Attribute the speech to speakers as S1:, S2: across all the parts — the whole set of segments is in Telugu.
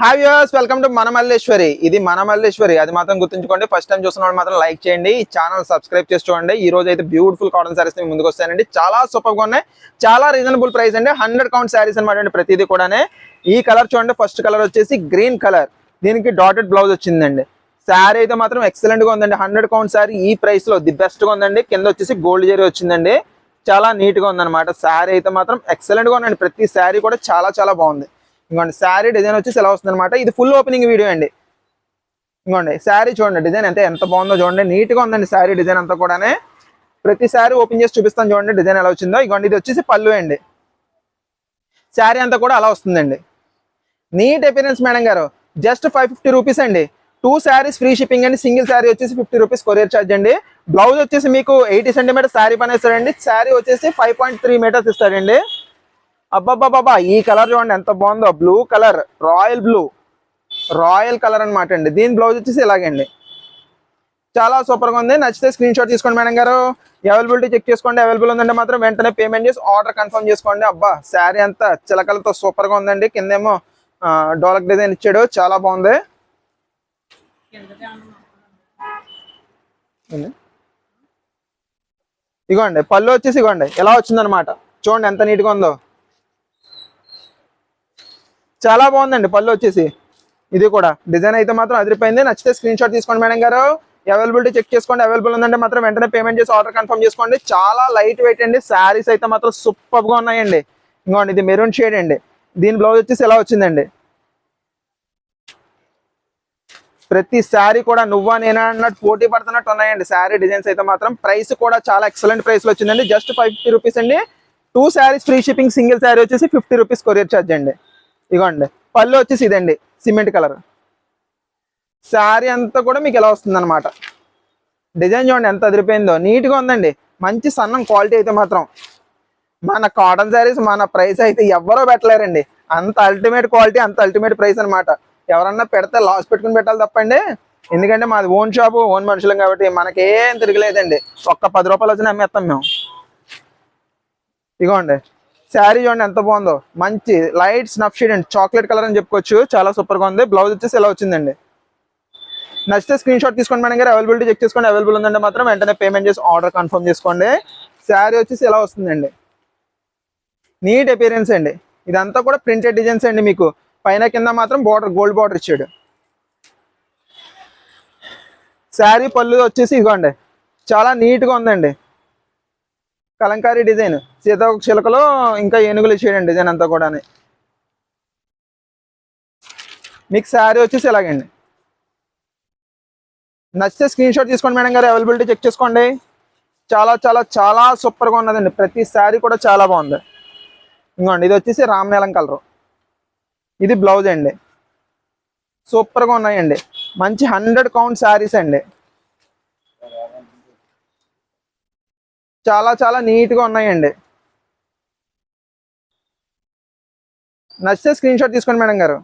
S1: హాయ్ వ్యూవర్స్, వెల్కమ్ టు మన మల్లేశ్వరి. ఇది మన మల్లేశ్వరి, అది మాత్రం గుర్తుంచుకోండి. ఫస్ట్ టైం చూస్తున్న వాళ్ళు మాత్రం లైక్ చేయండి, ఈ ఛానల్ సబ్స్క్రైబ్ చేసి చూడండి. ఈ రోజు అయితే బ్యూటిఫుల్ కాటన్ సారీస్ ముందుకు వస్తాయండి. చాలా సూపర్ గా ఉన్నాయి, చాలా రీజనబుల్ ప్రైస్ అండి. 100 కౌంట్ సారీస్ అనమాట. ప్రతిదీ కూడానే ఈ కలర్ చూడండి. ఫస్ట్ కలర్ వచ్చేసి గ్రీన్ కలర్, దీనికి డాటెడ్ బ్లౌజ్ వచ్చిందండి. శారీ అయితే మాత్రం ఎక్సలెంట్ గా ఉందండి. 100 కౌంట్ శారీ ఈ ప్రైస్ లో ది బెస్ట్ గా ఉందండి. కింద వచ్చేసి గోల్డ్ జరీ వచ్చిందండి. చాలా నీట్ గా ఉందన్నమాట. శారీ అయితే మాత్రం ఎక్సలెంట్ గా ఉందండి. ప్రతి శారీ కూడా చాలా చాలా బాగుంది. ఇంకోండి శారీ డిజైన్ వచ్చేసి ఎలా వస్తుంది అనమాట. ఇది ఫుల్ ఓపెనింగ్ వీడియో అండి. ఇంకోండి శారీ చూడండి, డిజైన్ అంటే ఎంత బాగుందో చూడండి. నీట్ గా ఉందండి శారీ డిజైన్ అంతా కూడానే. ప్రతి శారీ ఓపెన్ చేసి చూపిస్తాను చూడండి డిజైన్ ఎలా వచ్చిందో. ఇంకోండి ఇది వచ్చేసి పళ్ళు అండి. శారీ అంతా కూడా అలా వస్తుందండి. నీట్ అపియరెన్స్ మేడం గారు. జస్ట్ 550 రూపీస్ అండి. 2 శారీస్ ఫ్రీ షిప్పింగ్ అండి. సింగిల్ శారీ వచ్చేసి 50 రూపీస్ కొరియర్ ఛార్జ్ అండి. బ్లౌజ్ వచ్చేసి మీకు 80 సెంటీమీటర్ శారీ పని ఇస్తాడండి. శారీ వచ్చేసి 5.3 మీటర్స్ ఇస్తాడండి. అబ్బాబ్బాబ్బా, ఈ కలర్ చూడండి ఎంత బాగుందో. బ్లూ కలర్, రాయల్ కలర్ అనమాట అండి. దీని బ్లౌజ్ వచ్చేసి ఇలాగండి. చాలా సూపర్ గా ఉంది. నచ్చితే స్క్రీన్ షాట్ తీసుకోండి మేడం గారు. అవైలబిలిటీ చెక్ చేసుకోండి. అవైలబుల్ ఉందంటే మాత్రం వెంటనే పేమెంట్ చేసి ఆర్డర్ కన్ఫర్మ్ చేసుకోండి. అబ్బా, శారీ అంతా చిలకలతో సూపర్ గా ఉందండి. కిందేమో డోలక్ డిజైన్ ఇచ్చాడు, చాలా బాగుంది. ఇగోండి పళ్ళు వచ్చేసి ఇగోండి ఎలా వచ్చిందనమాట. చూడండి ఎంత నీట్ గా ఉందో. చాలా బాగుందండి పళ్ళు వచ్చేసి. ఇది కూడా డిజైన్ అయితే మాత్రం అదిరిపోయింది. నచ్చితే స్క్రీన్ షాట్ తీసుకోండి మేడం గారు. అవైలబిలిటీ చెక్ చేసుకోండి. అవైలబుల్ ఉందంటే మాత్రం వెంటనే పేమెంట్ చేసి ఆర్డర్ కన్ఫర్మ్ చేసుకోండి. చాలా లైట్ వెయిట్ అండి. శారీస్ అయితే మాత్రం సూపర్ గా ఉన్నాయండి. ఇంకోండి ఇది మెరూన్ షేడ్ అండి. దీని బ్లౌజ్ వచ్చేసి ఎలా వచ్చిందండి. ప్రతి శారీ కూడా నువ్వా నేనా అన్నట్టు పోటీ పడుతున్నట్టు ఉన్నాయండి. శారీ డిజైన్స్ అయితే మాత్రం. ప్రైస్ కూడా చాలా ఎక్సలెంట్ ప్రైస్ లో వచ్చిందండి. జస్ట్ 550 రూపీస్ అండి. 2 saris free shipping. Single sari వచ్చేసి 50 రూపీస్ కొరియర్ ఛార్జ్ అండి. ఇగోండి పళ్ళు వచ్చేసి ఇదండి, సిమెంట్ కలర్. శారీ అంతా కూడా మీకు ఎలా వస్తుంది అనమాట. డిజైన్ చూడండి ఎంత అదిరిపోయిందో. నీట్ గా ఉందండి. మంచి సన్నం క్వాలిటీ అయితే మాత్రం. మన కాటన్ శారీస్ మన ప్రైస్ అయితే ఎవ్వరూ పెట్టలేరండి. అంత అల్టిమేట్ క్వాలిటీ, అంత అల్టిమేట్ ప్రైస్ అనమాట. ఎవరన్నా పెడితే లాస్ పెట్టుకుని పెట్టాలి తప్పండి. ఎందుకంటే మాది ఓన్ షాపు, ఓన్ మనుషులం కాబట్టి మనకేం తిరగలేదండి. ఒక్క 10 రూపాయలు వచ్చినా అమ్మేస్తాం మేము. ఇగోండి శారీ చూడండి ఎంత బాగుందో. మంచి లైట్ స్నఫ్ షేడ్ అండి. చాక్లెట్ కలర్ అని చెప్పుకోవచ్చు. చాలా సూపర్ గా ఉంది. బ్లౌజ్ వచ్చేసి ఎలా వచ్చిందండి. నచ్చితే స్క్రీన్ షాట్ తీసుకోండి మేడం గారు. అవైలబిలిటీ చెక్ చేసుకోండి. అవైలబుల్ ఉందంటే మాత్రం వెంటనే పేమెంట్ చేసి ఆర్డర్ కన్ఫర్మ్ చేసుకోండి. శారీ వచ్చేసి ఎలా వస్తుందండి. నీట్ అపియరెన్స్ అండి. ఇదంతా కూడా ప్రింటెడ్ డిజైన్స్ అండి. మీకు పైన కింద మాత్రం బార్డర్, గోల్డ్ బార్డర్ ఇచ్చాడు. శారీ పళ్ళు వచ్చేసి ఇదిగోండి చాలా నీట్ గా ఉందండి. కలంకారీ డిజైన్, సీతాకోక చిలకలో ఇంకా ఏనుగులు ఇచ్చేయండి డిజైన్ అంతా కూడా. మీకు శారీ వచ్చేసి ఎలాగండి. నచ్చితే స్క్రీన్ షాట్ తీసుకోండి మేడం గారు. అవైలబిలిటీ చెక్ చేసుకోండి. చాలా చాలా చాలా సూపర్ గా ఉన్నదండి. ప్రతి శారీ కూడా చాలా బాగుంది. ఇంకోండి ఇది వచ్చేసి రామనీలం కలర్. ఇది బ్లౌజ్ అండి. సూపర్ గా ఉన్నాయండి. మంచి 100 కౌంట్ శారీస్ అండి. చాలా చాలా నీట్ గా ఉన్నాయండి. నచ్చితే స్క్రీన్ షాట్ తీసుకోండి మేడం గారు.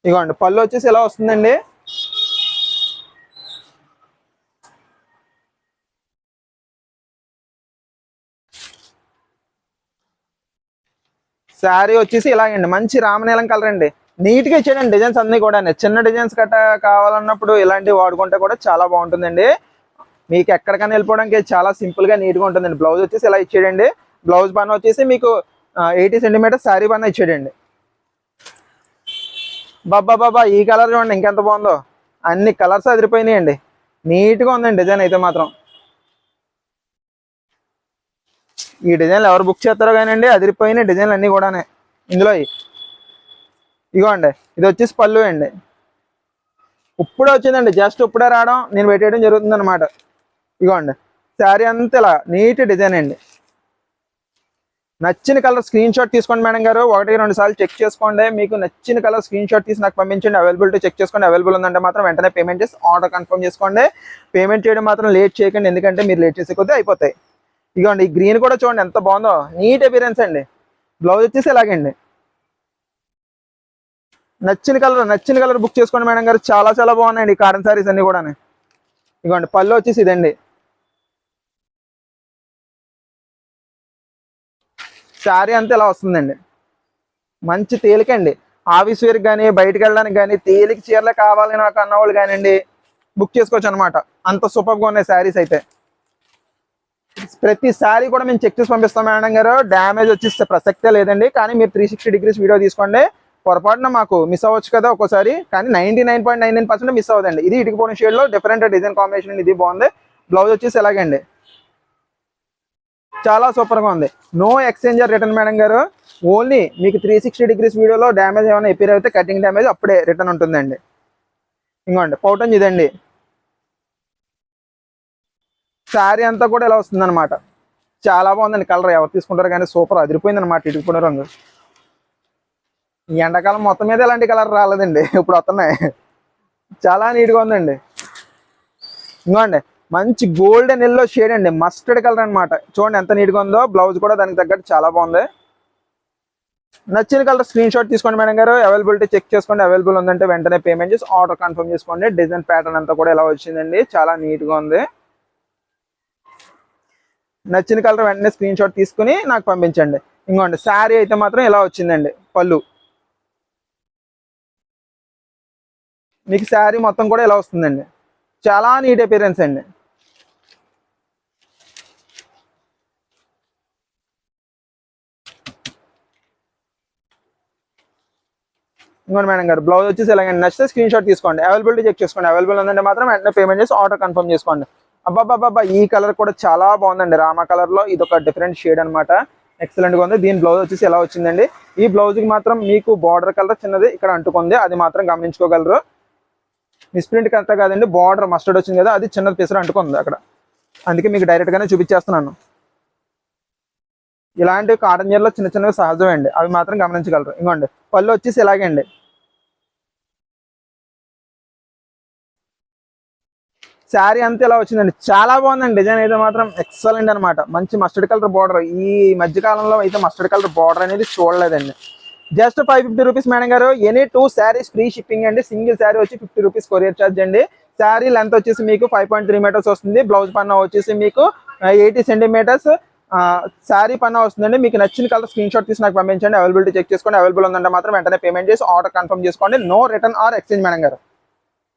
S1: ఇగోండి పళ్ళు వచ్చేసి ఎలా వస్తుందండి. శారీ వచ్చేసి ఇలాగండి. మంచి రామనీలం కలర్ అండి. నీట్ గా ఇచ్చాడండి డిజైన్స్ అన్ని కూడా. చిన్న డిజైన్స్ గట్రా కావాలన్నప్పుడు ఇలాంటివి వాడుకుంటే కూడా చాలా బాగుంటుందండి. మీకు ఎక్కడికైనా వెళ్ళిపోవడానికి చాలా సింపుల్ గా నీట్ గా ఉంటుందండి. బ్లౌజ్ వచ్చేసి ఇలా ఇచ్చాడండి. బ్లౌజ్ పన్న వచ్చేసి మీకు 80 సెంటీమీటర్ శారీ పన్న ఇచ్చాడండి. బాబా, ఈ కలర్ చూడండి ఇంకెంత బాగుందో. అన్ని కలర్స్ అదిరిపోయినాయండి. నీట్ గా ఉందండి డిజైన్ అయితే మాత్రం. ఈ డిజైన్లు ఎవరు బుక్ చేస్తారో కానండి, అదిరిపోయిన డిజైన్లు అన్ని కూడా ఇందులో. ఇగోండి ఇది వచ్చేసి పళ్ళు అండి. ఇప్పుడే వచ్చిందండి, జస్ట్ ఇప్పుడే రావడం, నేను పెట్టేయడం జరుగుతుంది అనమాట. ఇగోండి శారీ అంతా ఇలా నీట్ డిజైన్ అండి. నచ్చిన కలర్ స్క్రీన్ షాట్ తీసుకోండి మేడం గారు. 1-2 సార్లు చెక్ చేసుకోండి. మీకు నచ్చిన కలర్ స్క్రీన్ షాట్ తీసి నాకు పంపించండి. అవైలబిలిటీ చెక్ చేసుకోండి. అవైలబుల్ ఉందంటే మాత్రం వెంటనే పేమెంట్ చేసి ఆర్డర్ కన్ఫర్మ్ చేసుకోండి. పేమెంట్ చేయడం మాత్రం లేట్ చేయకండి, ఎందుకంటే మీరు లేట్ చేసే కొద్దీ అయిపోతాయి. ఇగోండి ఈ గ్రీన్ కూడా చూడండి ఎంత బాగుందో. నీట్ అపియరెన్స్ అండి. బ్లౌజ్ వచ్చేసి ఇలాగండి. నచ్చిన కలర్ బుక్ చేసుకోండి మేడం గారు. చాలా చాలా బాగున్నాయండి ఈ కాటన్ శారీస్ అన్ని కూడా. ఇగోండి పళ్ళు వచ్చేసి ఇదండి. శారీ అంతా ఇలా వస్తుందండి. మంచి తేలికండి. ఆఫీస్ వేర్కి కానీ బయటకు వెళ్ళడానికి కానీ తేలిక చీరలే కావాలి నాకు అన్నవాళ్ళు కానివ్వండి బుక్ చేసుకోవచ్చు అనమాట. అంత సూపర్గా ఉన్నాయి శారీస్ అయితే. ప్రతి శారీ కూడా మేము చెక్ చేసి పంపిస్తాం మేడం గారు. డ్యామేజ్ వచ్చేస్తే ప్రసక్తే లేదండి. కానీ మీరు 360 degrees వీడియో తీసుకోండి. పొరపాటున మాకు మిస్ అవ్వచ్చు కదా ఒక్కోసారి, కానీ 99.99% మిస్ అవ్వదండి. ఇది ఇటుకుపోయిన షేడ్లో డిఫరెంట్ డిజైన్ కాంబినేషన్. ఇది బాగుంది. బ్లౌజ్ వచ్చేసి ఎలాగండి, చాలా సూపర్గా ఉంది. నో ఎక్స్చేంజ్ రిటర్న్ మేడం గారు. ఓన్లీ మీకు 360 degrees వీడియోలో డ్యామేజ్ ఏమైనా ఎపీర్ అయితే కటింగ్ డ్యామేజ్ అప్పుడే రిటర్న్ ఉంటుందండి. ఇంకోండి పౌటన్ ఇదండి. శారీ అంతా కూడా ఇలా వస్తుంది అనమాట. చాలా బాగుందండి. కలర్ ఎవరు తీసుకుంటారు కానీ సూపర్ అదిరిపోయింది అనమాట. ఇటుకుపోయిన రంగు. ఈ ఎండాకాలం మొత్తం మీద ఇలాంటి కలర్ రాలేదండి, ఇప్పుడు వస్తున్నాయి. చాలా నీట్గా ఉందండి. ఇంకోండి మంచి గోల్డెన్ ఎల్లో షేడ్ అండి, మస్టర్డ్ కలర్ అనమాట. చూడండి ఎంత నీట్గా ఉందో. బ్లౌజ్ కూడా దానికి తగ్గట్టు చాలా బాగుంది. నచ్చిన కలర్ స్క్రీన్ షాట్ తీసుకోండి మేడం గారు. అవైలబిలిటీ చెక్ చేసుకోండి. అవైలబుల్ ఉందంటే వెంటనే పేమెంట్ చేసి ఆర్డర్ కన్ఫర్మ్ చేసుకోండి. డిజైన్ ప్యాటర్న్ అంతా కూడా ఇలా వచ్చిందండి. చాలా నీట్గా ఉంది. నచ్చిన కలర్ వెంటనే స్క్రీన్ షాట్ తీసుకుని నాకు పంపించండి. ఇంకోండి శారీ అయితే మాత్రం ఇలా వచ్చిందండి. పళ్ళు మీకు శారీ మొత్తం కూడా ఇలా వస్తుందండి. చాలా నీట్ అపియరెన్స్ అండి. ఇంకోటి మేడం గారు బ్లౌజ్ వచ్చేసి ఇలాగండి. నచ్చితే స్క్రీన్ షాట్ తీసుకోండి. అవైలబిలిటీ చెక్ చేసుకోండి. అవైలబుల్ ఉందంటే మాత్రం వెంటనే పేమెంట్ చేసి ఆర్డర్ కన్ఫర్మ్ చేసుకోండి. అబ్బాబ్బాబ్బా ఈ కలర్ కూడా చాలా బాగుందండి. రామా కలర్ లో ఇది ఒక డిఫరెంట్ షేడ్ అనమాట. ఎక్సలెంట్ గా ఉంది. దీని బ్లౌజ్ వచ్చేసి ఎలా వచ్చిందండి. ఈ బ్లౌజ్ కి మాత్రం మీకు బార్డర్ కలర్ చిన్నది ఇక్కడ అంటుకుంది, అది మాత్రం గమనించుకోగలరు. మిస్ప్రింట్ అంతా కాదండి, బార్డర్ మస్టర్డ్ వచ్చింది కదా, అది చిన్నది పిసర అంటుకుంది అక్కడ. అందుకే మీకు డైరెక్ట్ గానే చూపించేస్తున్నాను. ఇలాంటి కాటన్ చీరలో చిన్న చిన్నవి సహజమే అండి, అవి మాత్రం గమనించగలరు. ఇంకోండి పళ్ళు వచ్చేసి ఇలాగే అండి. శారీ అంతా ఇలా వచ్చిందండి. చాలా బాగుందండి. డిజైన్ అయితే మాత్రం ఎక్సలెంట్ అనమాట. మంచి మస్టర్డ్ కలర్ బార్డర్. ఈ మధ్య కాలంలో అయితే మస్టర్డ్ కలర్ బార్డర్ అనేది చూడలేదండి. జస్ట్ 550 రూపీస్ మేడం గారు. ఎనీ 2 శారీస్ ఫ్రీ షిప్పింగ్ అండి. సింగిల్ శారీ వచ్చి 50 రూపీస్ కొరియర్ ఛార్జ్ అండి. శారీ లెంత్ వచ్చేసి మీకు 5.3 మీటర్స్ వస్తుంది. బ్లౌజ్ పన్నా వచ్చేసి మీకు 80 సెంటీమీటర్స్ శారీ పన్నా వస్తుందండి. మీకు నచ్చిన కలర్ స్క్రీన్ షాట్ తీసి నాకు పంపించండి. అవైలబిలిటీ చెక్ చేసుకోండి. అవైలబుల్ ఉందంటే మాత్రం వెంటనే పేమెంట్ చేసి ఆర్డర్ కన్ఫర్మ్ చేసుకోండి. No return or exchange madam గారు.